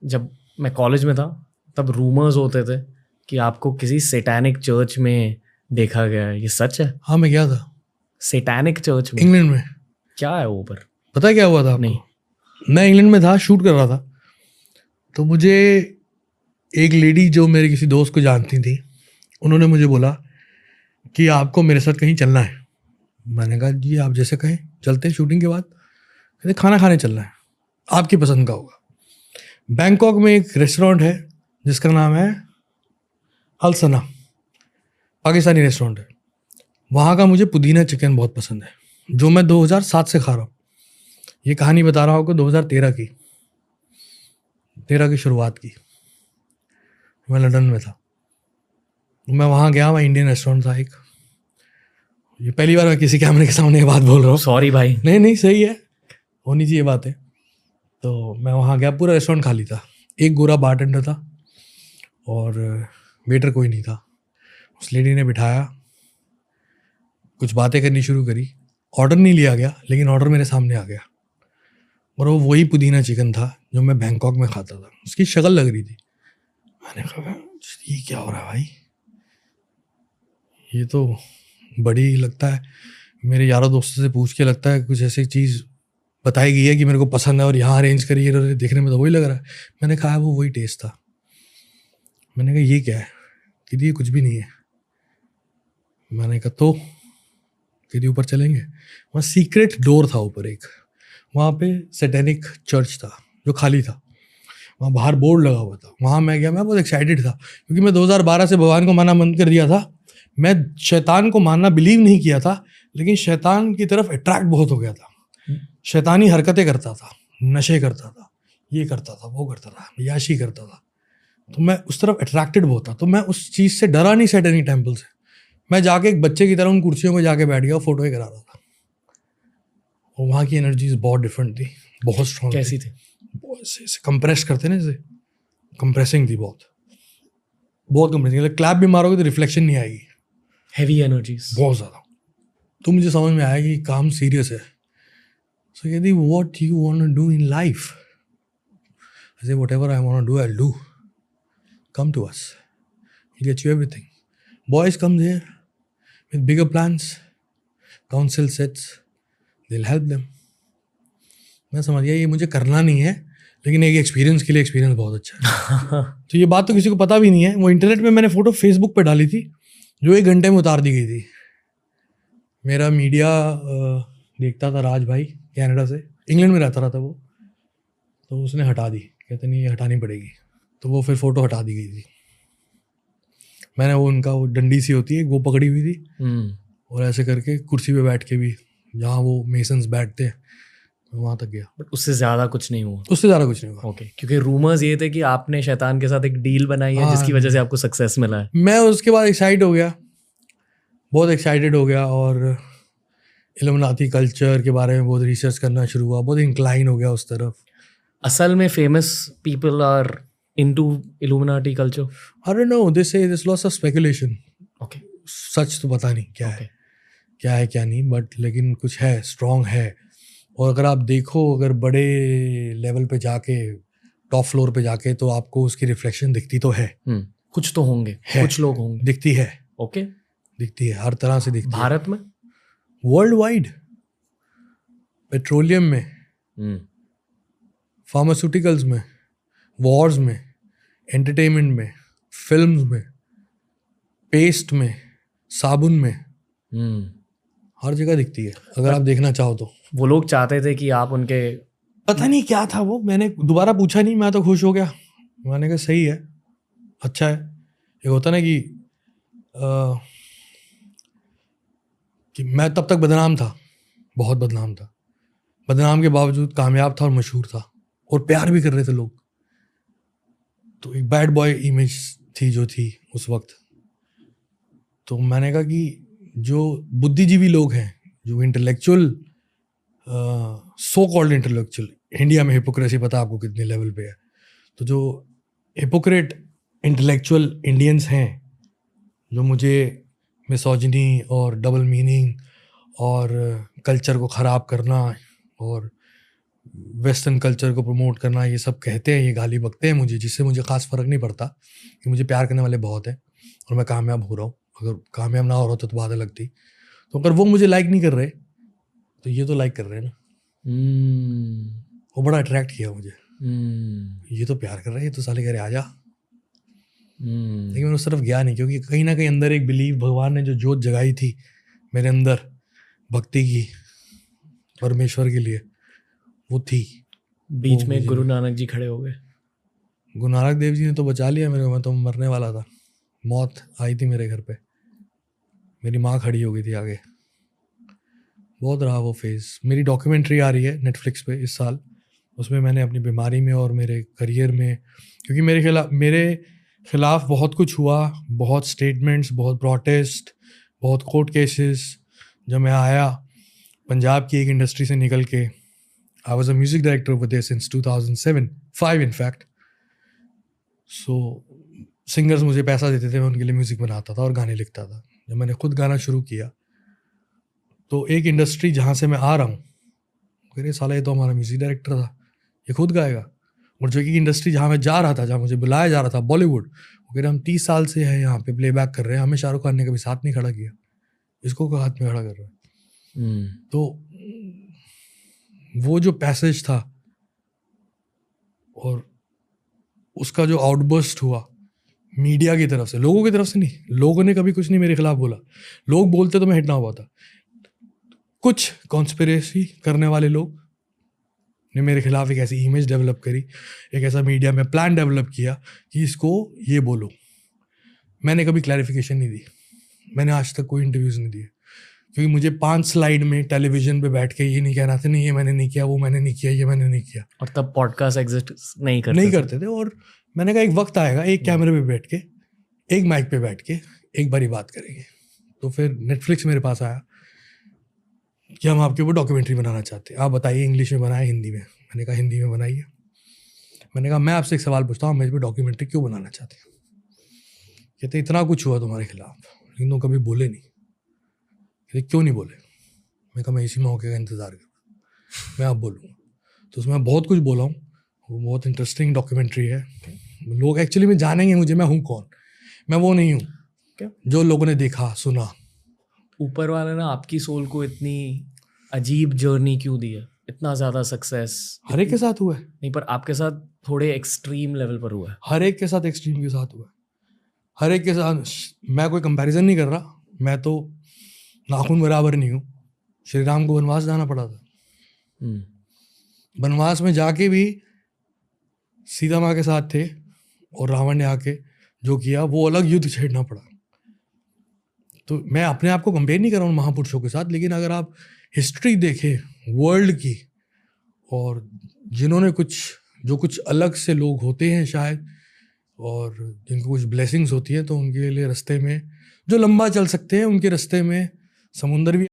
जब मैं कॉलेज में था तब रूमर्स होते थे कि आपको किसी सैटेनिक चर्च में देखा गया है, ये सच है? हाँ, मैं गया था सैटेनिक चर्च में? इंग्लैंड में। क्या है वो पर? पता है क्या हुआ था आपको? नहीं। मैं इंग्लैंड में था, शूट कर रहा था, तो मुझे एक लेडी जो मेरे किसी दोस्त को जानती थी, उन्होंने मुझे बोला कि आपको मेरे साथ कहीं चलना है। मैंने कहा जी आप जैसे कहें, चलते हैं शूटिंग के बाद। कहते खाना खाने चलना है, आपकी पसंद का होगा। बैंकॉक में एक रेस्टोरेंट है जिसका नाम है अलसना, पाकिस्तानी रेस्टोरेंट है। वहाँ का मुझे पुदीना चिकन बहुत पसंद है, जो मैं 2007 से खा रहा हूँ। ये कहानी बता रहा हूँ आपको 2013 की शुरुआत की। मैं लंदन में था, मैं वहाँ गया, वहाँ इंडियन रेस्टोरेंट था एक। ये पहली बार मैं किसी कैमरे के सामने ये बात बोल रहा हूँ। सॉरी भाई। नहीं सही है, होनी चाहिए बात है। तो मैं वहाँ गया, पूरा रेस्टोरेंट खाली था, एक गोरा बारटेंडर था और वेटर कोई नहीं था। उस लेडी ने बिठाया, कुछ बातें करनी शुरू करी। ऑर्डर नहीं लिया गया, लेकिन ऑर्डर मेरे सामने आ गया और वो वही पुदीना चिकन था जो मैं बैंकॉक में खाता था। उसकी शक्ल लग रही थी। मैंने कहा ये क्या हो रहा है भाई, ये तो बड़ी लगता है, मेरे यारों दोस्तों से पूछ के लगता है कुछ ऐसी चीज़ बताई गई है कि मेरे को पसंद है और यहाँ अरेंज करी है, देखने में तो वही लग रहा है। मैंने कहा वो वही टेस्ट था। मैंने कहा ये क्या है? कि ये कुछ भी नहीं है। मैंने कहा तो कि ऊपर चलेंगे। वहाँ सीक्रेट डोर था ऊपर एक, वहाँ पे सैटेनिक चर्च था जो खाली था, वहाँ बाहर बोर्ड लगा हुआ था। वहाँ मैं गया, मैं बहुत एक्साइटेड था क्योंकि मैं 2012 से भगवान को मानना बंद कर दिया था। मैं शैतान को मानना बिलीव नहीं किया था, लेकिन शैतान की तरफ अट्रैक्ट बहुत हो गया था। शैतानी हरकतें करता था, नशे करता था, ये करता था, वो करता था, याशी करता था, तो मैं उस तरफ अट्रैक्टेड बहुत था। तो मैं उस चीज़ से डरा नहीं, सैटेनिक टेम्पल से। मैं जाके एक बच्चे की तरह उन कुर्सियों में जाके बैठ गया, फोटो ही करा रहा था। और वहाँ की एनर्जीज बहुत डिफरेंट थी, बहुत स्ट्रॉन्ग। कैसी थी? कंप्रेस करते ना, जैसे कंप्रेसिंग थी, बहुत कंप्रेसिंग। क्लैप भी मारोगे तो रिफ्लेक्शन नहीं आएगी, हैवी एनर्जीज बहुत ज़्यादा। तो मुझे समझ में आया कि काम सीरियस है। सो यदि what you want to do in life, I say whatever I want to do, I will do, come to us, we'll get you everything. Boys come there with bigger plans, council sets, they'll help them. मैं समझ गया ये मुझे करना नहीं है, लेकिन एक एक्सपीरियंस के लिए एक्सपीरियंस बहुत अच्छा है। तो ये बात तो किसी को पता भी नहीं है। वो इंटरनेट पे मैंने फ़ोटो फेसबुक पे डाली थी जो 1 घंटे में उतार दी गई थी। मेरा मीडिया देखता था, राज भाई कनाडा से, इंग्लैंड में रहता रहा था वो, तो उसने हटा दी, कहते नहीं ये हटानी पड़ेगी। तो वो फिर फ़ोटो हटा दी गई थी। मैंने वो उनका वो डंडी सी होती है वो पकड़ी हुई थी और ऐसे करके कुर्सी पे बैठ के भी, जहाँ वो मेसन्स बैठते हैं, वहाँ तक गया। बट उससे ज़्यादा कुछ नहीं हुआ? उससे ज़्यादा कुछ नहीं हुआ। ओके, क्योंकि रूमर्स ये थे कि आपने शैतान के साथ एक डील बनाई है जिसकी वजह से आपको सक्सेस मिला है। मैं उसके बाद एक्साइट हो गया, बहुत एक्साइटेड हो गया और इल्यूमिनाटी कल्चर के बारे में बहुत रिसर्च करना शुरू हुआ, बहुत इंक्लाइन हो गया उस तरफ। असल में famous people are into Illuminati culture? I don't know, they say there's lots of speculation. Okay. सच तो पता नहीं क्या है, क्या नहीं, बट लेकिन कुछ है, स्ट्रॉन्ग है। और अगर आप देखो, अगर बड़े लेवल पे जाके, टॉप फ्लोर पे जाके, तो आपको उसकी रिफ्लेक्शन दिखती तो है। कुछ तो होंगे, कुछ लोग होंगे, दिखती है। ओके, दिखती है, हर तरह से दिखती है। भारत में, वर्ल्ड वाइड, पेट्रोलियम में, फार्मास्यूटिकल्स में, वॉर्स में, एंटरटेनमेंट में, फिल्म्स में, पेस्ट में, साबुन में, हर जगह दिखती है अगर आप देखना चाहो तो। वो लोग चाहते थे कि आप उनके, पता नहीं क्या था वो, मैंने दोबारा पूछा नहीं, मैं तो खुश हो गया। मैंने कहा सही है, अच्छा है। एक होता ना कि मैं तब तक बदनाम था, बहुत बदनाम था, बदनाम के बावजूद कामयाब था और मशहूर था और प्यार भी कर रहे थे लोग। तो एक बैड बॉय इमेज थी जो थी उस वक्त। तो मैंने कहा कि जो बुद्धिजीवी लोग हैं, जो intellectual, so called intellectual, India में हिपोक्रेसी पता आपको कितने लेवल पे है, तो जो हिपोक्रेट इंटेलेक्चुअल इंडियंस हैं, जो मुझे मिसोजिनी और डबल मीनिंग और कल्चर को ख़राब करना और वेस्टर्न कल्चर को प्रमोट करना, ये सब कहते हैं, ये गाली बकते हैं मुझे, जिससे मुझे खास फर्क नहीं पड़ता कि मुझे प्यार करने वाले बहुत हैं और मैं कामयाब हो रहा हूँ। अगर कामयाब ना हो रहा तो बात अलग थी। तो अगर वो मुझे लाइक नहीं कर रहे तो ये तो लाइक कर रहे हैं ना। वो बड़ा अट्रैक्ट किया मुझे, ये तो प्यार कर रहे हैं, ये तो साले कह रहे आजा। लेकिन मैं उस तरफ गया नहीं, क्योंकि कहीं ना कहीं अंदर एक बिलीव, भगवान ने जो जोत जगाई थी मेरे अंदर भक्ति की, परमेश्वर के लिए, वो थी। बीच में गुरु नानक जी खड़े हो गए। गुरु नानक देव जी ने तो बचा लिया मेरे को, मैं तो मरने वाला था। मौत आई थी मेरे घर पे, मेरी माँ खड़ी हो गई थी आगे। बहुत रहा वो फेज़। मेरी डॉक्यूमेंट्री आ रही है नेटफ्लिक्स पे इस साल, उसमें मैंने अपनी बीमारी में और मेरे करियर में, क्योंकि मेरे खिलाफ बहुत कुछ हुआ, बहुत स्टेटमेंट्स, बहुत प्रोटेस्ट, बहुत कोर्ट केसेस। जब मैं आया पंजाब की एक इंडस्ट्री से निकल के, I was a music director over there since 2005 in fact. So singers मुझे पैसा देते थे, मैं उनके लिए म्यूज़िक बनाता था और गाने लिखता था। जब मैंने खुद गाना शुरू किया तो एक इंडस्ट्री जहाँ से मैं आ रहा हूँ कह रहे साला ये तो हमारा म्यूज़िक डायरेक्टर था, ये खुद गाएगा। और जो कि इंडस्ट्री जहाँ मैं जा रहा था, जहाँ मुझे बुलाया जा रहा था, बॉलीवुड, वो कह रहे हम 30 साल से हैं यहाँ पे प्लेबैक कर रहे हैं, हमें शाहरुख खान ने कभी साथ नहीं खड़ा किया, इसको को हाथ में खड़ा कर रहा है। तो वो जो पैसेज था और उसका जो आउटबर्स्ट हुआ मीडिया की तरफ से, लोगों की तरफ से नहीं, लोगों ने कभी कुछ नहीं मेरे खिलाफ बोला। लोग बोलते तो मैं हिट ना हुआ था। कुछ कॉन्स्पिरेसी करने वाले लोग ने मेरे खिलाफ एक ऐसी इमेज डेवलप करी, एक ऐसा मीडिया में प्लान डेवलप किया कि इसको ये बोलो। मैंने कभी क्लैरिफिकेशन नहीं दी, मैंने आज तक कोई इंटरव्यूज़ नहीं दिए, क्योंकि मुझे 5 स्लाइड में टेलीविजन पे बैठ के ये नहीं कहना था, नहीं ये मैंने नहीं किया, वो मैंने नहीं किया, ये मैंने नहीं किया। और तब पॉडकास्ट एग्जिस्ट नहीं करते थे। और मैंने कहा एक वक्त आएगा, एक कैमरे पे बैठ के, एक माइक पे बैठ के एक बारी बात करेंगे। तो फिर नेटफ्लिक्स मेरे पास आया कि हम आपके ऊपर डॉक्यूमेंट्री बनाना चाहते हैं, आप बताइए इंग्लिश में बनाए हिंदी में। मैंने कहा हिंदी में बनाइए। मैंने कहा मैं आपसे एक सवाल पूछता हूँ, मेरे पे डॉक्यूमेंट्री क्यों बनाना चाहते हैं? कहते इतना कुछ हुआ तुम्हारे खिलाफ लेकिन तुम कभी बोले नहीं। कहते क्यों नहीं बोले? मैं कहा मैं इसी मौके का इंतज़ार कर रहा, मैं आप बोलूँगा। तो उसमें बहुत कुछ बोला हूँ, वो बहुत इंटरेस्टिंग डॉक्यूमेंट्री है। लोग एक्चुअली में जानेंगे मुझे, मैं हूँ कौन। मैं वो नहीं हूँ जो लोगों ने देखा सुना। ऊपर वाले ने आपकी सोल को इतनी अजीब जर्नी क्यों दी है? इतना ज़्यादा सक्सेस हर एक के साथ हुआ है। नहीं, पर आपके साथ थोड़े एक्सट्रीम लेवल पर हुआ है। हर एक के साथ एक्सट्रीम के साथ हुआ है, हर एक के साथ। मैं कोई कंपैरिजन नहीं कर रहा, मैं तो नाखून बराबर नहीं हूँ। श्री राम को वनवास जाना पड़ा था, वनवास में जाके भी सीता माँ के साथ थे और रावण ने आके जो किया वो अलग युद्ध छेड़ना पड़ा। तो मैं अपने आप को कंपेयर नहीं कर रहा हूँ महापुरुषों के साथ, लेकिन अगर आप हिस्ट्री देखें वर्ल्ड की, और जिन्होंने कुछ अलग से लोग होते हैं शायद, और जिनको कुछ ब्लेसिंग्स होती है, तो उनके लिए रास्ते में जो लंबा चल सकते हैं, उनके रास्ते में समुंदर भी